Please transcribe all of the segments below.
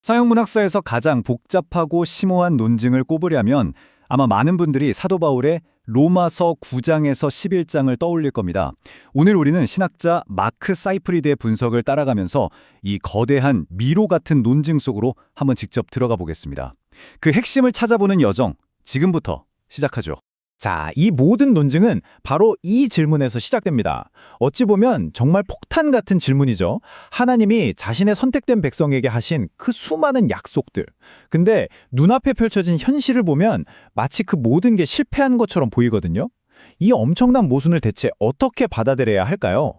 서양문학사에서 가장 복잡하고 심오한 논증을 꼽으려면 아마 많은 분들이 사도 바울의 로마서 9장에서 11장을 떠올릴 겁니다. 오늘 우리는 신학자 마크 사이프리드의 분석을 따라가면서 이 거대한 미로 같은 논증 속으로 한번 직접 들어가 보겠습니다. 그 핵심을 찾아보는 여정, 지금부터 시작하죠. 자, 이 모든 논증은 바로 이 질문에서 시작됩니다. 어찌 보면 정말 폭탄 같은 질문이죠. 하나님이 자신의 선택된 백성에게 하신 그 수많은 약속들. 근데 눈앞에 펼쳐진 현실을 보면 마치 그 모든 게 실패한 것처럼 보이거든요. 이 엄청난 모순을 대체 어떻게 받아들여야 할까요?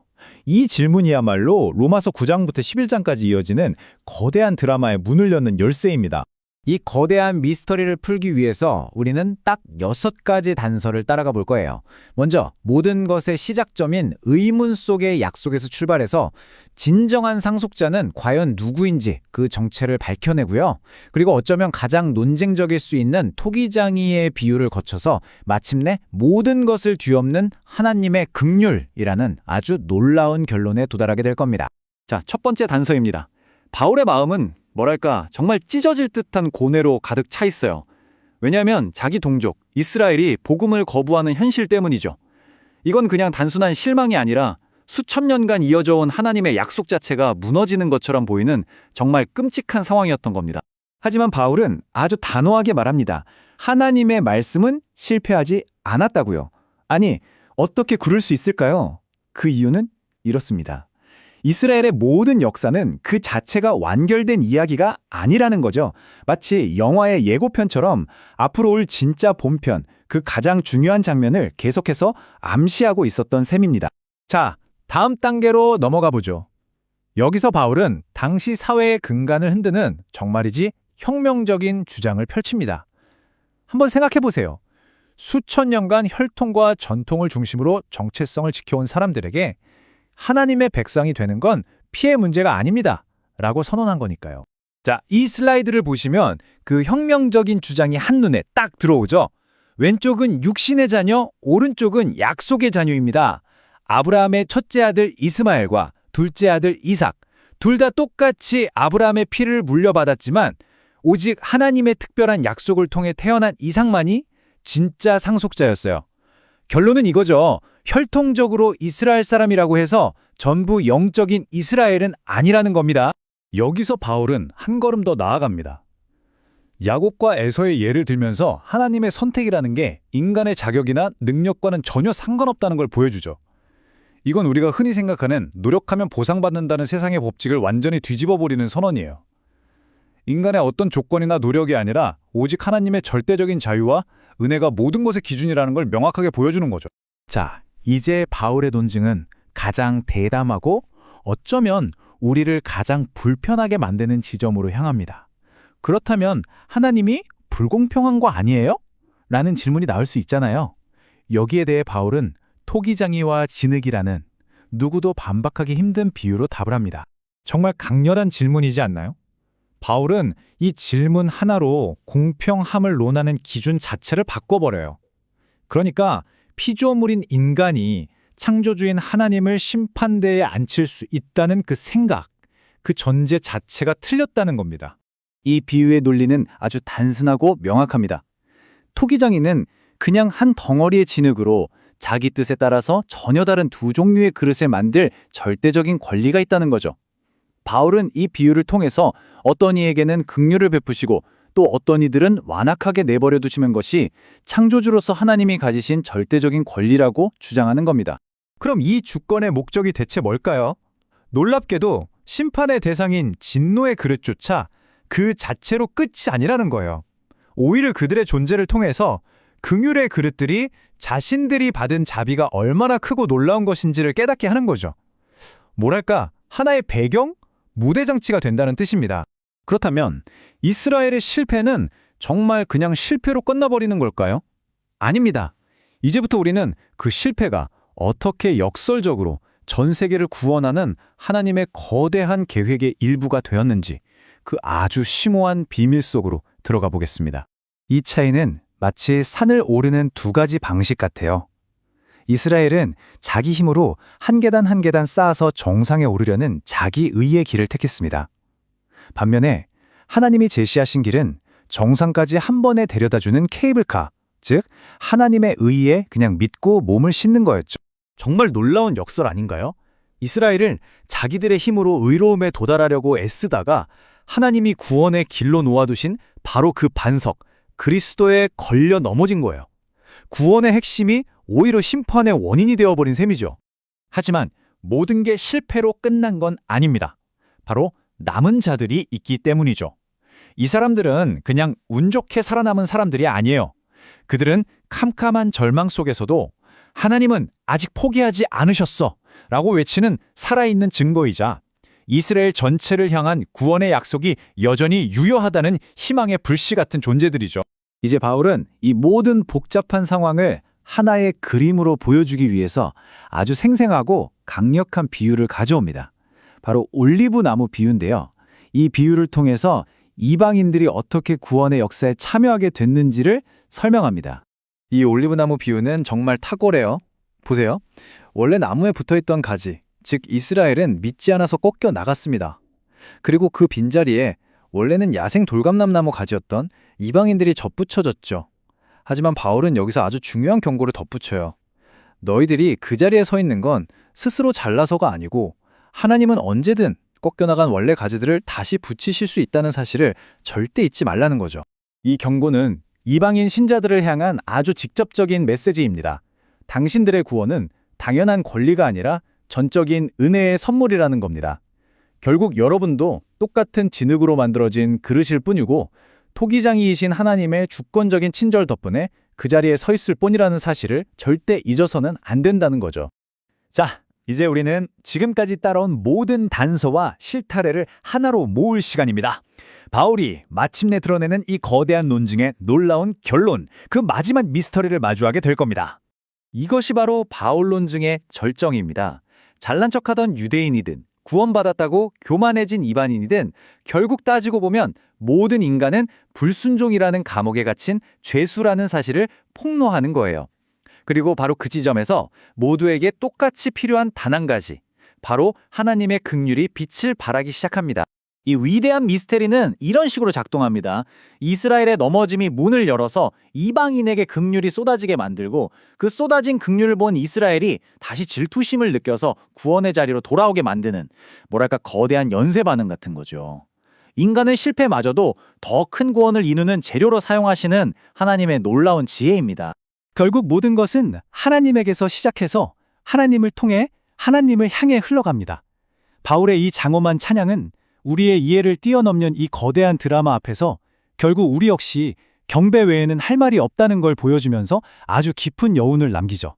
이 질문이야말로 로마서 9장부터 11장까지 이어지는 거대한 드라마의 문을 여는 열쇠입니다. 이 거대한 미스터리를 풀기 위해서 우리는 딱 6가지 단서를 따라가 볼 거예요. 먼저 모든 것의 시작점인 의문 속의 약속에서 출발해서 진정한 상속자는 과연 누구인지 그 정체를 밝혀내고요. 그리고 어쩌면 가장 논쟁적일 수 있는 토기장이의 비유를 거쳐서 마침내 모든 것을 뒤엎는 하나님의 긍휼이라는 아주 놀라운 결론에 도달하게 될 겁니다. 자, 첫 번째 단서입니다. 바울의 마음은 뭐랄까 정말 찢어질 듯한 고뇌로 가득 차 있어요. 왜냐하면 자기 동족 이스라엘이 복음을 거부하는 현실 때문이죠. 이건 그냥 단순한 실망이 아니라 수천 년간 이어져 온 하나님의 약속 자체가 무너지는 것처럼 보이는 정말 끔찍한 상황이었던 겁니다. 하지만 바울은 아주 단호하게 말합니다. 하나님의 말씀은 실패하지 않았다고요. 아니, 어떻게 그럴 수 있을까요? 그 이유는 이렇습니다. 이스라엘의 모든 역사는 그 자체가 완결된 이야기가 아니라는 거죠. 마치 영화의 예고편처럼 앞으로 올 진짜 본편, 그 가장 중요한 장면을 계속해서 암시하고 있었던 셈입니다. 자, 다음 단계로 넘어가 보죠. 여기서 바울은 당시 사회의 근간을 흔드는 정말이지 혁명적인 주장을 펼칩니다. 한번 생각해 보세요. 수천 년간 혈통과 전통을 중심으로 정체성을 지켜온 사람들에게 하나님의 백성이 되는 건 피해 문제가 아닙니다. 라고 선언한 거니까요. 자, 이 슬라이드를 보시면 그 혁명적인 주장이 한눈에 딱 들어오죠. 왼쪽은 육신의 자녀, 오른쪽은 약속의 자녀입니다. 아브라함의 첫째 아들 이스마엘과 둘째 아들 이삭, 둘 다 똑같이 아브라함의 피를 물려받았지만 오직 하나님의 특별한 약속을 통해 태어난 이삭만이 진짜 상속자였어요. 결론은 이거죠. 혈통적으로 이스라엘 사람이라고 해서 전부 영적인 이스라엘은 아니라는 겁니다. 여기서 바울은 한 걸음 더 나아갑니다. 야곱과 에서의 예를 들면서 하나님의 선택이라는 게 인간의 자격이나 능력과는 전혀 상관없다는 걸 보여주죠. 이건 우리가 흔히 생각하는 노력하면 보상받는다는 세상의 법칙을 완전히 뒤집어버리는 선언이에요. 인간의 어떤 조건이나 노력이 아니라 오직 하나님의 절대적인 자유와 은혜가 모든 것의 기준이라는 걸 명확하게 보여주는 거죠. 자, 이제 바울의 논증은 가장 대담하고 어쩌면 우리를 가장 불편하게 만드는 지점으로 향합니다. 그렇다면 하나님이 불공평한 거 아니에요? 라는 질문이 나올 수 있잖아요. 여기에 대해 바울은 토기장이와 진흙이라는 누구도 반박하기 힘든 비유로 답을 합니다. 정말 강렬한 질문이지 않나요? 바울은 이 질문 하나로 공평함을 논하는 기준 자체를 바꿔버려요. 그러니까 피조물인 인간이 창조주인 하나님을 심판대에 앉힐 수 있다는 그 생각, 그 전제 자체가 틀렸다는 겁니다. 이 비유의 논리는 아주 단순하고 명확합니다. 토기장이는 그냥 한 덩어리의 진흙으로 자기 뜻에 따라서 전혀 다른 두 종류의 그릇을 만들 절대적인 권리가 있다는 거죠. 바울은 이 비유를 통해서 어떤 이에게는 긍휼을 베푸시고 또 어떤 이들은 완악하게 내버려 두시는 것이 창조주로서 하나님이 가지신 절대적인 권리라고 주장하는 겁니다. 그럼 이 주권의 목적이 대체 뭘까요? 놀랍게도 심판의 대상인 진노의 그릇조차 그 자체로 끝이 아니라는 거예요. 오히려 그들의 존재를 통해서 긍휼의 그릇들이 자신들이 받은 자비가 얼마나 크고 놀라운 것인지를 깨닫게 하는 거죠. 뭐랄까, 하나의 배경? 무대장치가 된다는 뜻입니다. 그렇다면 이스라엘의 실패는 정말 그냥 실패로 끝나버리는 걸까요? 아닙니다. 이제부터 우리는 그 실패가 어떻게 역설적으로 전 세계를 구원하는 하나님의 거대한 계획의 일부가 되었는지 그 아주 심오한 비밀 속으로 들어가 보겠습니다. 이 차이는 마치 산을 오르는 두 가지 방식 같아요. 이스라엘은 자기 힘으로 한 계단 한 계단 쌓아서 정상에 오르려는 자기 의의 길을 택했습니다. 반면에 하나님이 제시하신 길은 정상까지 한 번에 데려다주는 케이블카, 즉 하나님의 의에 그냥 믿고 몸을 싣는 거였죠. 정말 놀라운 역설 아닌가요? 이스라엘은 자기들의 힘으로 의로움에 도달하려고 애쓰다가 하나님이 구원의 길로 놓아두신 바로 그 반석, 그리스도에 걸려 넘어진 거예요. 구원의 핵심이 오히려 심판의 원인이 되어버린 셈이죠. 하지만 모든 게 실패로 끝난 건 아닙니다. 바로 남은 자들이 있기 때문이죠. 이 사람들은 그냥 운 좋게 살아남은 사람들이 아니에요. 그들은 캄캄한 절망 속에서도 하나님은 아직 포기하지 않으셨어 라고 외치는 살아있는 증거이자 이스라엘 전체를 향한 구원의 약속이 여전히 유효하다는 희망의 불씨 같은 존재들이죠. 이제 바울은 이 모든 복잡한 상황을 하나의 그림으로 보여주기 위해서 아주 생생하고 강력한 비유를 가져옵니다. 바로 올리브 나무 비유인데요. 이 비유를 통해서 이방인들이 어떻게 구원의 역사에 참여하게 됐는지를 설명합니다. 이 올리브나무 비유는 정말 탁월해요. 보세요. 원래 나무에 붙어있던 가지, 즉 이스라엘은 믿지 않아서 꺾여 나갔습니다. 그리고 그 빈자리에 원래는 야생 돌감람나무 가지였던 이방인들이 접붙여졌죠. 하지만 바울은 여기서 아주 중요한 경고를 덧붙여요. 너희들이 그 자리에 서 있는 건 스스로 잘나서가 아니고 하나님은 언제든 꺾여나간 원래 가지들을 다시 붙이실 수 있다는 사실을 절대 잊지 말라는 거죠. 이 경고는 이방인 신자들을 향한 아주 직접적인 메시지입니다. 당신들의 구원은 당연한 권리가 아니라 전적인 은혜의 선물이라는 겁니다. 결국 여러분도 똑같은 진흙으로 만들어진 그릇일 뿐이고 토기장이이신 하나님의 주권적인 친절 덕분에 그 자리에 서 있을 뿐이라는 사실을 절대 잊어서는 안 된다는 거죠. 자, 이제 우리는 지금까지 따라온 모든 단서와 실타래를 하나로 모을 시간입니다. 바울이 마침내 드러내는 이 거대한 논증의 놀라운 결론, 그 마지막 미스터리를 마주하게 될 겁니다. 이것이 바로 바울 논증의 절정입니다. 잘난 척하던 유대인이든 구원받았다고 교만해진 이방인이든 결국 따지고 보면 모든 인간은 불순종이라는 감옥에 갇힌 죄수라는 사실을 폭로하는 거예요. 그리고 바로 그 지점에서 모두에게 똑같이 필요한 단 한 가지, 바로 하나님의 긍휼이 빛을 발하기 시작합니다. 이 위대한 미스테리는 이런 식으로 작동합니다. 이스라엘의 넘어짐이 문을 열어서 이방인에게 긍휼이 쏟아지게 만들고 그 쏟아진 긍휼을 본 이스라엘이 다시 질투심을 느껴서 구원의 자리로 돌아오게 만드는 뭐랄까 거대한 연쇄 반응 같은 거죠. 인간의 실패마저도 더 큰 구원을 이루는 재료로 사용하시는 하나님의 놀라운 지혜입니다. 결국 모든 것은 하나님에게서 시작해서 하나님을 통해 하나님을 향해 흘러갑니다. 바울의 이 장엄한 찬양은 우리의 이해를 뛰어넘는 이 거대한 드라마 앞에서 결국 우리 역시 경배 외에는 할 말이 없다는 걸 보여주면서 아주 깊은 여운을 남기죠.